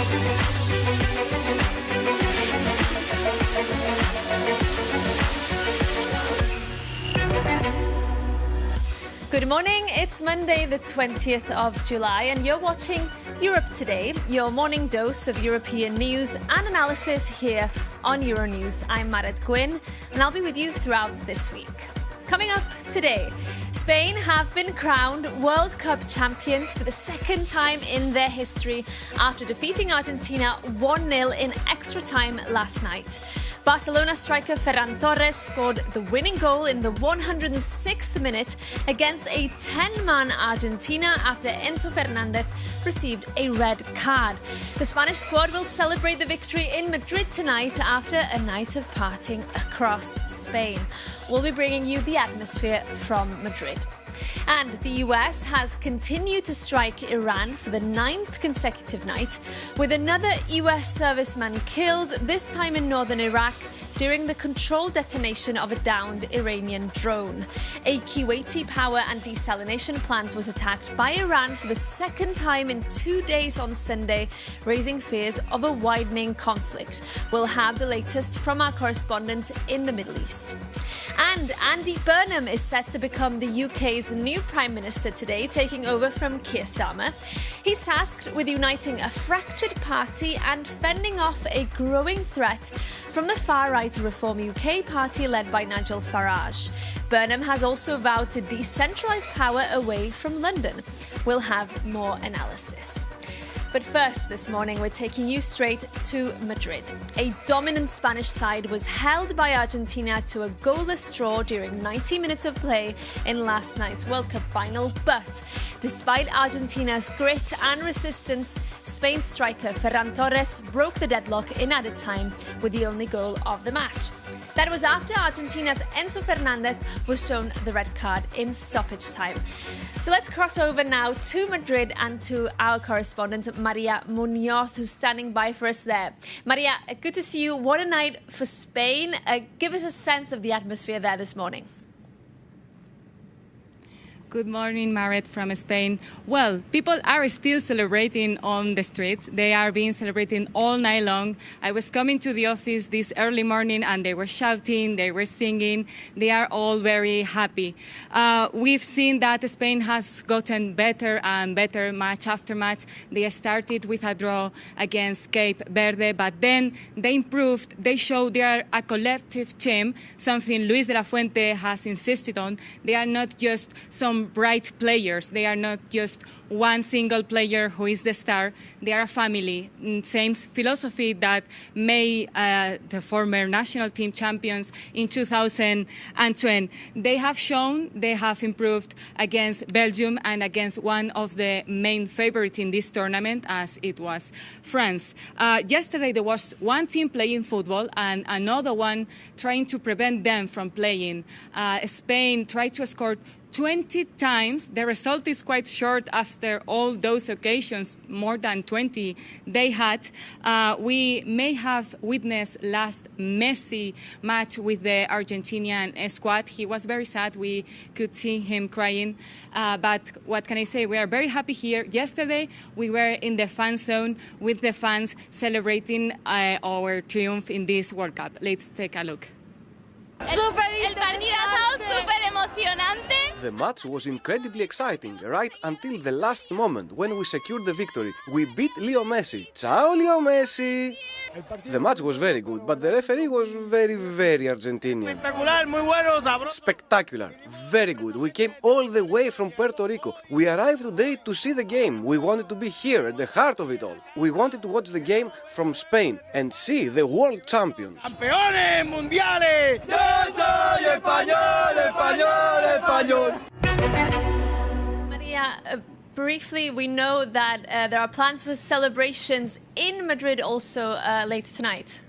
Good morning, it's Monday the 20th of July and you're watching Europe Today, your morning dose of European news and analysis here on Euronews. I'm Madrid Gwyn and I'll be with you throughout this week. Coming up today, Spain have been crowned World Cup champions for the second time in their history after defeating Argentina 1-0 in extra time last night. Barcelona striker Ferran Torres scored the winning goal in the 106th minute against a 10-man Argentina after Enzo Fernandez received a red card. The Spanish squad will celebrate the victory in Madrid tonight after a night of partying across Spain. We'll be bringing you the atmosphere from Madrid. And the US has continued to strike Iran for the 9th consecutive night, with another US serviceman killed, this time in northern Iraq, during the controlled detonation of a downed Iranian drone. A Kuwaiti power and desalination plant was attacked by Iran for the second time in 2 days on Sunday, raising fears of a widening conflict. We'll have the latest from our correspondent in the Middle East. And Andy Burnham is set to become the UK's new Prime Minister today, taking over from Keir Starmer. He's tasked with uniting a fractured party and fending off a growing threat from the far-right Reform UK party led by Nigel Farage. Burnham has also vowed to decentralise power away from London. We'll have more analysis. But first, this morning, we're taking you straight to Madrid. A dominant Spanish side was held by Argentina to a goalless draw during 90 minutes of play in last night's World Cup final. But despite Argentina's grit and resistance, Spain's striker Ferran Torres broke the deadlock in added time with the only goal of the match. That was after Argentina's Enzo Fernandez was shown the red card in stoppage time. So let's cross over now to Madrid and to our correspondent, Maria Munoz, who's standing by for us there. Maria, good to see you. What a night for Spain. Give us a sense of the atmosphere there this morning. Good morning, Maret from Spain. Well, people are still celebrating on the streets. They are being celebrating all night long. I was coming to the office this early morning and they were shouting, they were singing. They are all very happy. We've seen that Spain has gotten better and better match after match. They started with a draw against Cape Verde, but then they improved. They showed they are a collective team, something Luis de la Fuente has insisted on. They are not just some bright players. They are not just one single player who is the star. They are a family. Same philosophy that made the former national team champions in 2010. They have shown they have improved against Belgium and against one of the main favorites in this tournament, as it was France. Yesterday there was one team playing football and another one trying to prevent them from playing. Spain tried to score 20 times. The result is quite short after all those occasions, more than 20 they had. We may have witnessed last Messi match with the Argentinian squad. He was very sad. We could see him crying. But what can I say? We are very happy here. Yesterday, we were in the fan zone with the fans celebrating our triumph in this World Cup. Let's take a look. El partido ha estado súper emocionante. The match was incredibly exciting right until the last moment when we secured the victory. We beat Leo Messi. Ciao, Leo Messi! The match was very good, but the referee was very Argentinian. Spectacular, very good. We came all the way from Puerto Rico. We arrived today to see the game. We wanted to be here at the heart of it all. We wanted to watch the game from Spain and see the world champions. ¡Campeones mundiales! Yo soy español, español, español. Maria, briefly, we know that there are plans for celebrations in Madrid also later tonight.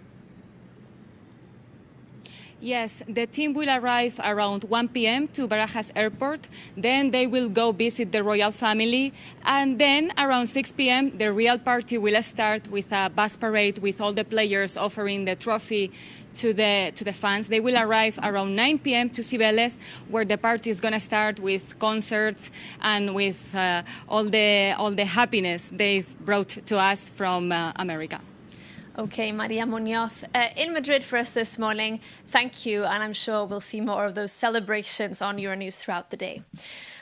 Yes, the team will arrive around 1 p.m. to Barajas Airport. Then they will go visit the royal family. And then around 6 p.m., the real party will start with a bus parade with all the players offering the trophy to the fans. They will arrive around 9 p.m. to Cibeles, where the party is going to start with concerts and with all the happiness they've brought to us from America. Okay, Maria Munoz in Madrid for us this morning. Thank you, and I'm sure we'll see more of those celebrations on Euronews throughout the day.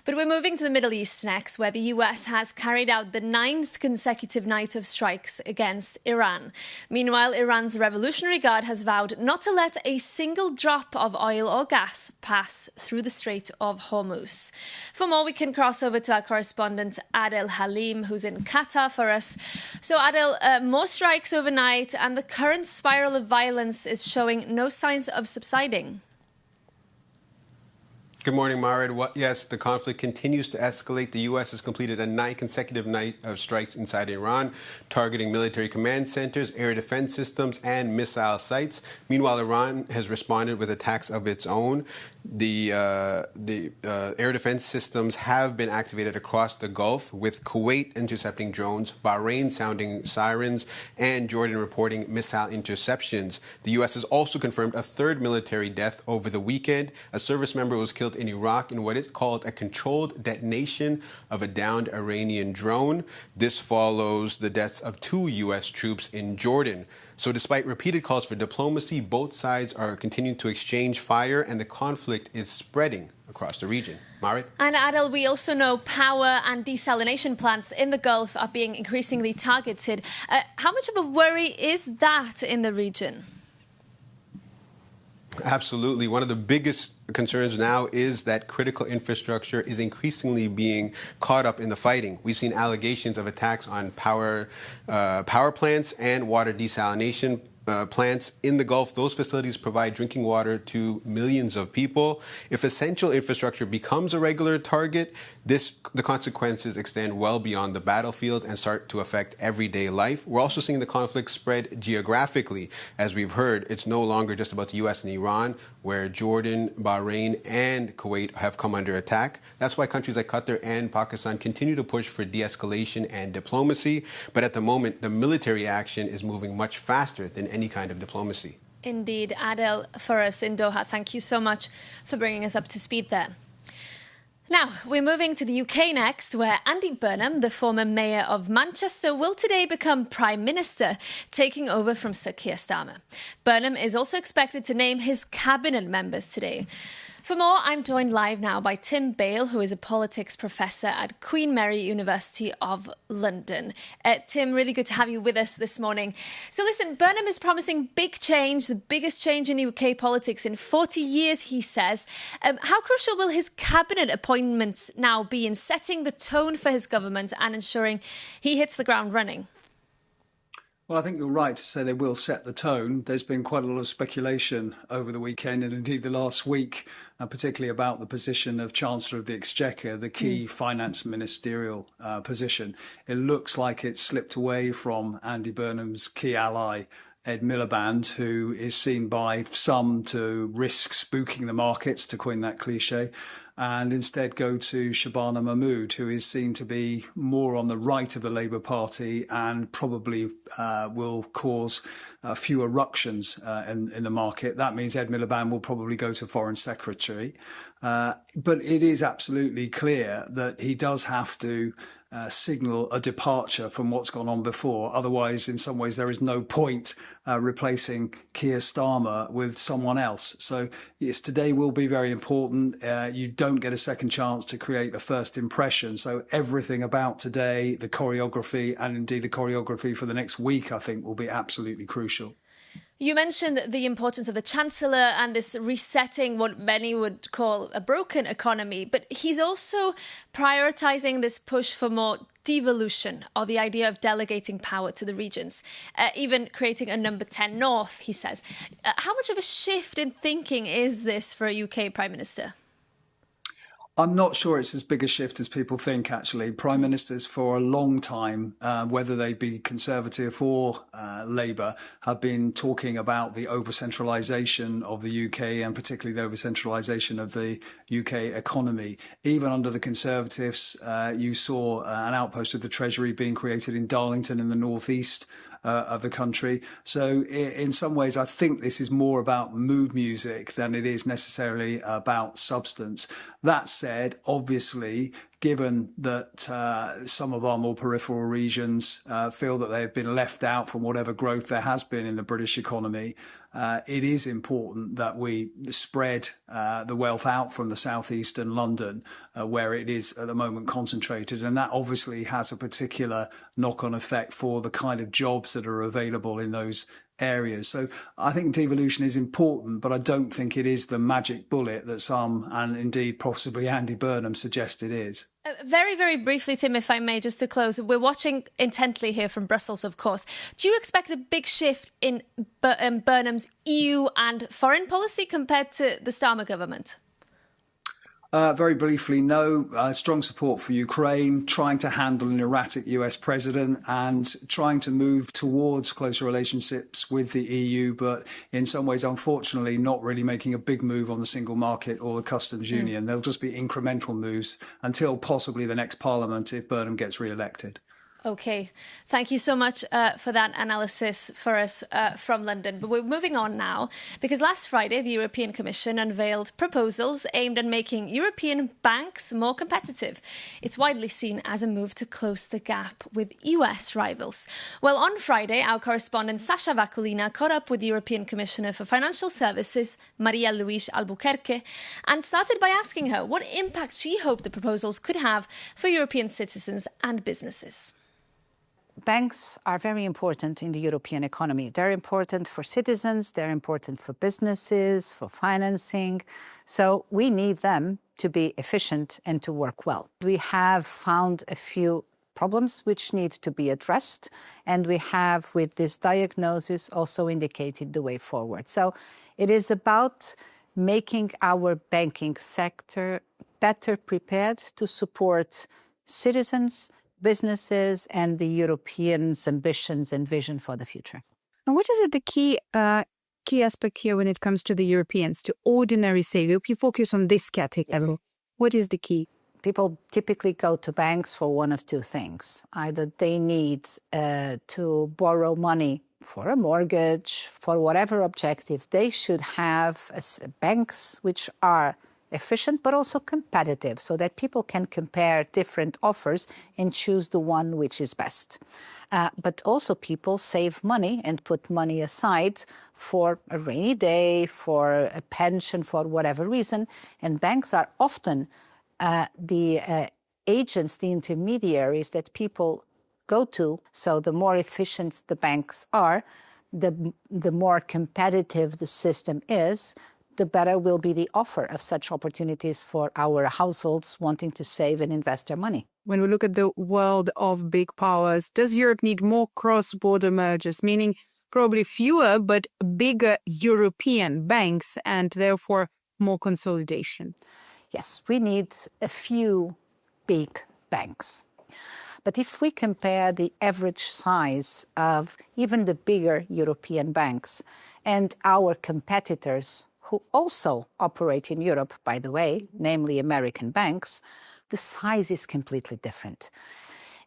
But we're moving to the Middle East next, where the US has carried out the 9th consecutive night of strikes against Iran. Meanwhile, Iran's Revolutionary Guard has vowed not to let a single drop of oil or gas pass through the Strait of Hormuz. For more, we can cross over to our correspondent Adel Halim, who's in Qatar for us. So, Adel, more strikes overnight, and the current spiral of violence is showing no signs of subsiding. Good morning, Marid. Yes, the conflict continues to escalate. The U.S. has completed a 9th consecutive night of strikes inside Iran, targeting military command centers, air defense systems, and missile sites. Meanwhile, Iran has responded with attacks of its own. The air defense systems have been activated across the Gulf, with Kuwait intercepting drones, Bahrain sounding sirens, and Jordan reporting missile interceptions. The U.S. has also confirmed a 3rd military death over the weekend. A service member was killed in Iraq in what it called a controlled detonation of a downed Iranian drone. This follows the deaths of 2 U.S. troops in Jordan. So despite repeated calls for diplomacy, both sides are continuing to exchange fire, and the conflict is spreading across the region. Marit? And Adel, we also know power and desalination plants in the Gulf are being increasingly targeted. How much of a worry is that in the region? Absolutely. One of the biggest concerns now is that critical infrastructure is increasingly being caught up in the fighting. We've seen allegations of attacks on power plants and water desalination plants in the Gulf. Those facilities provide drinking water to millions of people. If essential infrastructure becomes a regular target, the consequences extend well beyond the battlefield and start to affect everyday life. We're also seeing the conflict spread geographically. As we've heard, it's no longer just about the U.S. and Iran, where Jordan, Bahrain, and Kuwait have come under attack. That's why countries like Qatar and Pakistan continue to push for de-escalation and diplomacy. But at the moment, the military action is moving much faster than any kind of diplomacy. Indeed. Adel, for us in Doha, thank you so much for bringing us up to speed there. Now, we're moving to the UK next, where Andy Burnham, the former mayor of Manchester, will today become Prime Minister, taking over from Sir Keir Starmer. Burnham is also expected to name his cabinet members today. For more, I'm joined live now by Tim Bale, who is a politics professor at Queen Mary University of London. Tim, really good to have you with us this morning. So listen, Burnham is promising big change, the biggest change in UK politics in 40 years, he says. How crucial will his cabinet appointments now be in setting the tone for his government and ensuring he hits the ground running? Well, I think you're right to say they will set the tone. There's been quite a lot of speculation over the weekend and indeed the last week, particularly about the position of Chancellor of the Exchequer, the key finance ministerial position. It looks like it's slipped away from Andy Burnham's key ally, Ed Miliband, who is seen by some to risk spooking the markets, to coin that cliche, and instead go to Shabana Mahmood, who is seen to be more on the right of the Labour Party and probably will cause fewer ructions in the market. That means Ed Miliband will probably go to Foreign Secretary. But it is absolutely clear that he does have to signal a departure from what's gone on before. Otherwise, in some ways, there is no point replacing Keir Starmer with someone else. So, yes, today will be very important. You don't get a second chance to create a first impression. So everything about today, the choreography, and indeed the choreography for the next week, I think, will be absolutely crucial. You mentioned the importance of the Chancellor and this resetting what many would call a broken economy, but he's also prioritising this push for more devolution, or the idea of delegating power to the regions, even creating a number 10 North, he says. How much of a shift in thinking is this for a UK Prime Minister? I'm not sure it's as big a shift as people think, actually. Prime ministers for a long time, whether they be Conservative or Labour, have been talking about the over-centralisation of the UK and particularly the over-centralisation of the UK economy. Even under the Conservatives, you saw an outpost of the Treasury being created in Darlington in the northeast of the country. So in some ways, I think this is more about mood music than it is necessarily about substance. That said, obviously, given that some of our more peripheral regions feel that they've been left out from whatever growth there has been in the British economy, it is important that we spread the wealth out from the southeast and London, where it is at the moment concentrated. And that obviously has a particular knock-on effect for the kind of jobs that are available in those areas. So I think devolution is important, but I don't think it is the magic bullet that some, and indeed possibly Andy Burnham, suggest it is. Very, very briefly, Tim, if I may, just to close, we're watching intently here from Brussels, of course. Do you expect a big shift in Burnham's EU and foreign policy compared to the Starmer government? Very briefly, no. Strong support for Ukraine, trying to handle an erratic US president and trying to move towards closer relationships with the EU, but in some ways, unfortunately, not really making a big move on the single market or the customs union. They'll just be incremental moves until possibly the next parliament if Burnham gets re-elected. OK, thank you so much for that analysis for us from London. But we're moving on now, because last Friday, the European Commission unveiled proposals aimed at making European banks more competitive. It's widely seen as a move to close the gap with US rivals. Well, on Friday, our correspondent Sasha Vakulina caught up with European Commissioner for Financial Services, Maria Luis Albuquerque, and started by asking her what impact she hoped the proposals could have for European citizens and businesses. Banks are very important in the European economy. They're important for citizens, they're important for businesses, for financing. So we need them to be efficient and to work well. We have found a few problems which need to be addressed, and we have, with this diagnosis, also indicated the way forward. So it is about making our banking sector better prepared to support citizens, businesses, and the Europeans' ambitions and vision for the future. And what is the key aspect here when it comes to the Europeans, to ordinary savers? If you focus on this category, yes. What is the key? People typically go to banks for one of two things. Either they need to borrow money for a mortgage, for whatever objective. They should have banks which are efficient but also competitive, so that people can compare different offers and choose the one which is best. But also people save money and put money aside for a rainy day, for a pension, for whatever reason. And banks are often the agents, the intermediaries that people go to. So the more efficient the banks are, the more competitive the system is, the better will be the offer of such opportunities for our households wanting to save and invest their money. When we look at the world of big powers, does Europe need more cross-border mergers, meaning probably fewer but bigger European banks and therefore more consolidation? Yes, we need a few big banks. But if we compare the average size of even the bigger European banks and our competitors, who also operate in Europe, by the way, namely American banks, the size is completely different.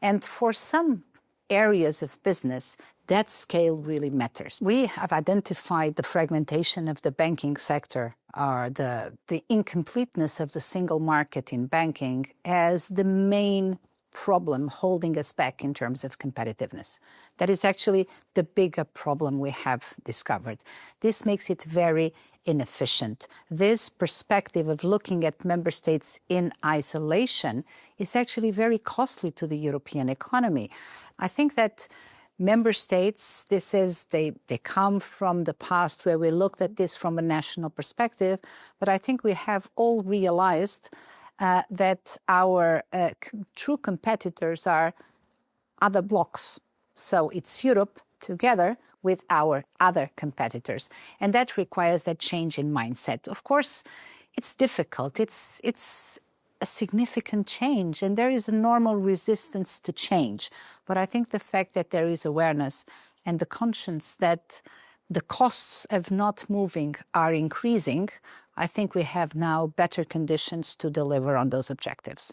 And for some areas of business, that scale really matters. We have identified the fragmentation of the banking sector, or the incompleteness of the single market in banking, as the main problem holding us back in terms of competitiveness. That is actually the bigger problem we have discovered. This makes it very inefficient. This perspective of looking at member states in isolation is actually very costly to the European economy. I think that member states, they come from the past where we looked at this from a national perspective, but I think we have all realized that our true competitors are other blocs. So it's Europe together with our other competitors. And that requires that change in mindset. Of course, it's difficult. It's a significant change, and there is a normal resistance to change. But I think the fact that there is awareness and the conscience that the costs of not moving are increasing, I think we have now better conditions to deliver on those objectives.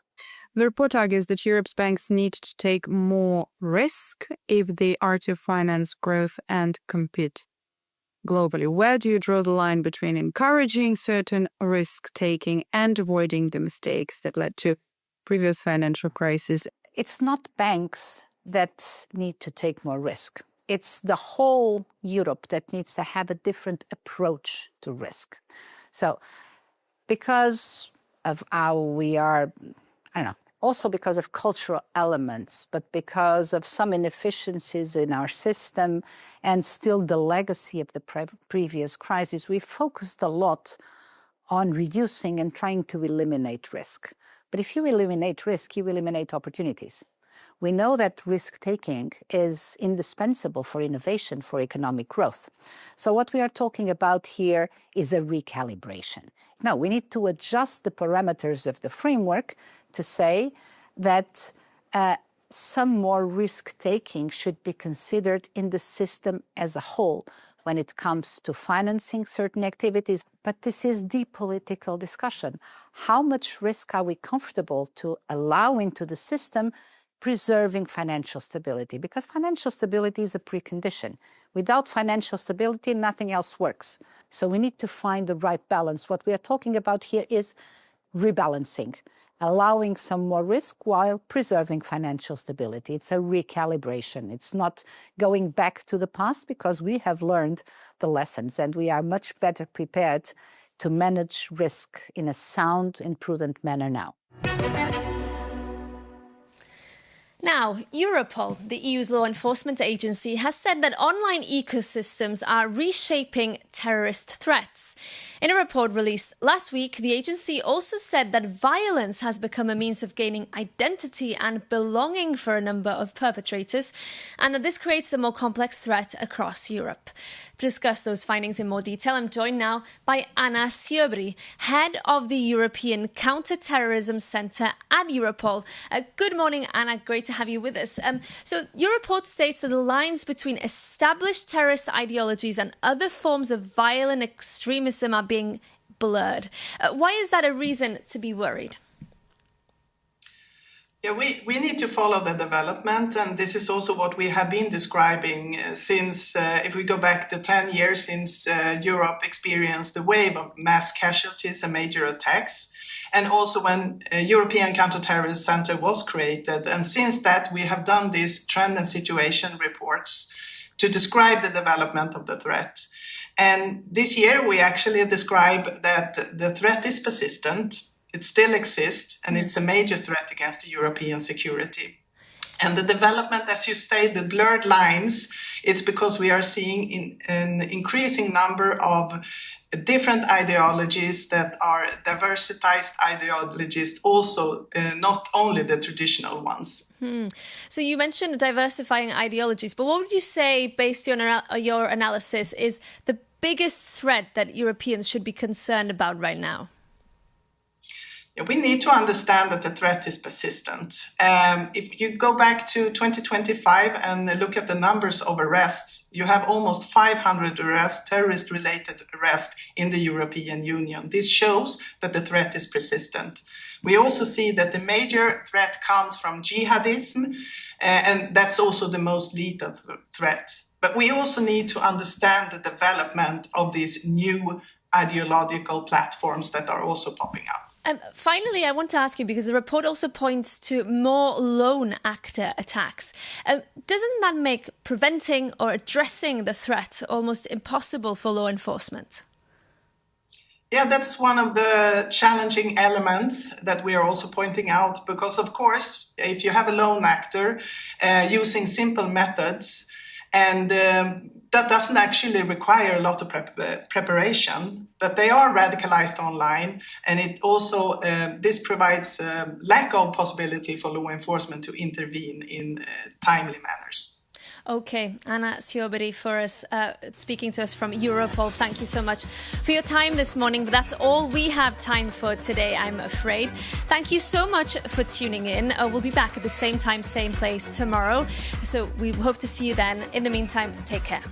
The report argues that Europe's banks need to take more risk if they are to finance growth and compete globally. Where do you draw the line between encouraging certain risk-taking and avoiding the mistakes that led to previous financial crises? It's not banks that need to take more risk. It's the whole Europe that needs to have a different approach to risk. So because of how we are, also because of cultural elements, but because of some inefficiencies in our system and still the legacy of the previous crisis, we focused a lot on reducing and trying to eliminate risk. But if you eliminate risk, you eliminate opportunities. We know that risk-taking is indispensable for innovation, for economic growth. So what we are talking about here is a recalibration. Now, we need to adjust the parameters of the framework to say that some more risk-taking should be considered in the system as a whole when it comes to financing certain activities. But this is the political discussion. How much risk are we comfortable to allow into the system, preserving financial stability? Because financial stability is a precondition. Without financial stability, nothing else works. So we need to find the right balance. What we are talking about here is rebalancing, allowing some more risk while preserving financial stability. It's a recalibration. It's not going back to the past, because we have learned the lessons and we are much better prepared to manage risk in a sound and prudent manner now. Now, Europol, the EU's law enforcement agency, has said that online ecosystems are reshaping terrorist threats. In a report released last week, the agency also said that violence has become a means of gaining identity and belonging for a number of perpetrators, and that this creates a more complex threat across Europe. To discuss those findings in more detail, I'm joined now by Anna Siobry, head of the European Counter-Terrorism Centre at Europol. Good morning, Anna. Great to have you with us. So your report states that the lines between established terrorist ideologies and other forms of violent extremism are being blurred. Why is that a reason to be worried? Yeah, we need to follow the development, and this is also what we have been describing since, if we go back the 10 years since Europe experienced the wave of mass casualties and major attacks, and also when European Counter-Terrorism Centre was created. And since that, we have done these trend and situation reports to describe the development of the threat. And this year, we actually describe that the threat is persistent. It still exists, and it's a major threat against the European security. And the development, as you say, the blurred lines, it's because we are seeing an increasing number of different ideologies that are diversified ideologies, also not only the traditional ones. So you mentioned diversifying ideologies, but what would you say, based on your analysis, is the biggest threat that Europeans should be concerned about right now? We need to understand that the threat is persistent. If you go back to 2025 and look at the numbers of arrests, you have almost 500 arrests, terrorist-related arrests in the European Union. This shows that the threat is persistent. We also see that the major threat comes from jihadism, and that's also the most lethal threat. But we also need to understand the development of these new ideological platforms that are also popping up. Finally, I want to ask you, because the report also points to more lone actor attacks. Doesn't that make preventing or addressing the threat almost impossible for law enforcement? Yeah, that's one of the challenging elements that we are also pointing out, because, of course, if you have a lone actor using simple methods, and that doesn't actually require a lot of preparation, but they are radicalized online, and it also this provides a lack of possibility for law enforcement to intervene in timely manners. Okay, Anna Sioberi for us, speaking to us from Europol. Thank you so much for your time this morning. But that's all we have time for today, I'm afraid. Thank you so much for tuning in. We'll be back at the same time, same place tomorrow. So we hope to see you then. In the meantime, take care.